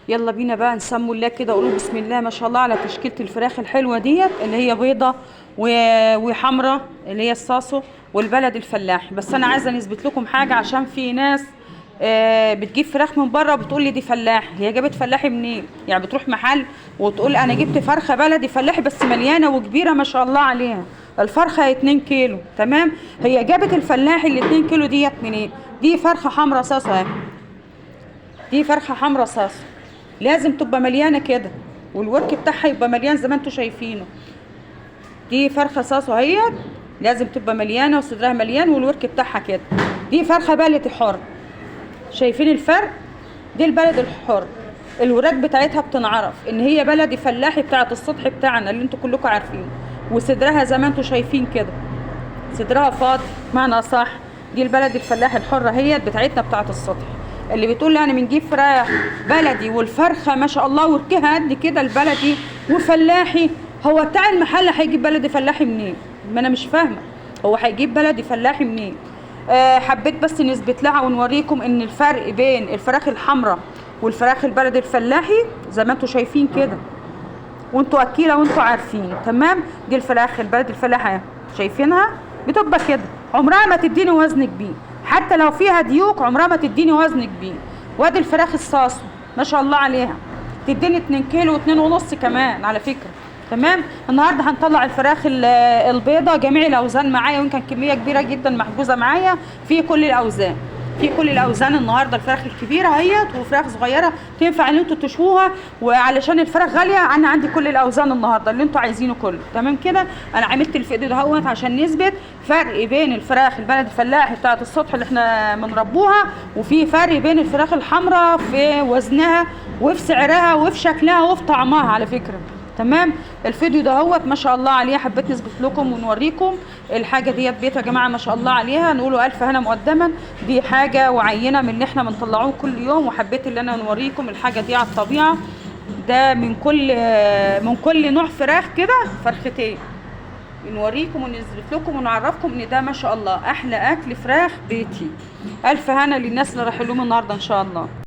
يلا بينا بقى نسموا الله كده، قولوا بسم الله ما شاء الله على تشكيلة الفراخ الحلوة ديت اللي هي بيضة وحمرة اللي هي الصاصو والبلد الفلاحي. بس انا عايزة نثبت لكم حاجة، عشان في ناس بتجيب فراخ من بره وبتقول لي دي فلاحي. هي جابت فلاحي منين؟ يعني بتروح محل وتقول انا جبت فرخة بلدي فلاحي بس مليانة وكبيرة ما شاء الله عليها، الفرخة 2 كيلو تمام. هي جابت الفلاحي ال 2 كيلو ديت منين؟ دي فرخة حمرا صاصة اهي، دي فرخة حمرا صاصة لازم تبقى مليانه كده، والورك بتاعها يبقى مليان زي ما انتوا شايفينه. دي فرخه صاصه اهي لازم تبقى مليانه وصدرها مليان والورك بتاعها كده. دي فرخه بلدي حر، شايفين الفرق؟ دي البلد الحر الوراك بتاعتها بتنعرف ان هي بلدي فلاحي بتاعت السطح بتاعنا اللي انتوا كلكم عارفينه، وصدرها زي ما انتوا شايفين كده، صدرها فاضي معنى صح. دي البلد الفلاحي الحره هي بتاعتنا بتاعت السطح. اللي بتقول لي انا بنجيب فراخ بلدي والفرخه ما شاء الله وركها قد كده البلدي وفلاحي، هو بتاع المحل هيجيب بلدي فلاحي منين؟ ما انا مش فاهمه، هو هيجيب بلدي فلاحي منين؟ حبيت بس نثبت لها ونوريكم ان الفرق بين الفراخ الحمراء والفراخ البلدي الفلاحي زي ما انتوا شايفين كده، وانتوا اكيله وانتوا عارفين تمام. دي الفراخ البلدي الفلاحي شايفينها بتبقى كده، عمرها ما تديني وزن كبير، حتى لو فيها ديوك عمرها ما تديني وزن كبير. وادي الفراخ الصاصو ما شاء الله عليها تديني 2 كيلو و2 ونص كمان على فكره تمام. النهارده هنطلع الفراخ البيضه جميع الاوزان معايا، ويمكن كميه كبيره جدا محجوزه معايا في كل الاوزان، في كل الاوزان النهارده. الفراخ الكبيره اهيت وفراخ صغيره تنفع ان انتوا تشووها، وعلشان الفراخ غاليه انا عندي كل الاوزان النهارده اللي انتوا عايزينه كله تمام كده. انا عملت الفيديو دهوت عشان نثبت فرق بين الفراخ البلد الفلاحي بتاعه السطح اللي احنا بنربوها، وفي فرق بين الفراخ الحمراء في وزنها وفي سعرها وفي شكلها وفي طعمها على فكره تمام. الفيديو دهوت ما شاء الله عليه حبيت نثبت لكم ونوريكم الحاجه ديت بيت يا جماعه ما شاء الله عليها، نقولوا الف هنا مقدما. دي حاجه وعينه من اللي احنا بنطلعوه كل يوم، وحبيت ان انا نوريكم الحاجه دي على الطبيعه. ده من كل نوع فراخ كده فرختين، نوريكم ونثبت لكم ونعرفكم ان ده ما شاء الله احلى اكل فراخ بيتي. الف هنا للناس اللي رايحين لهم النهارده ان شاء الله.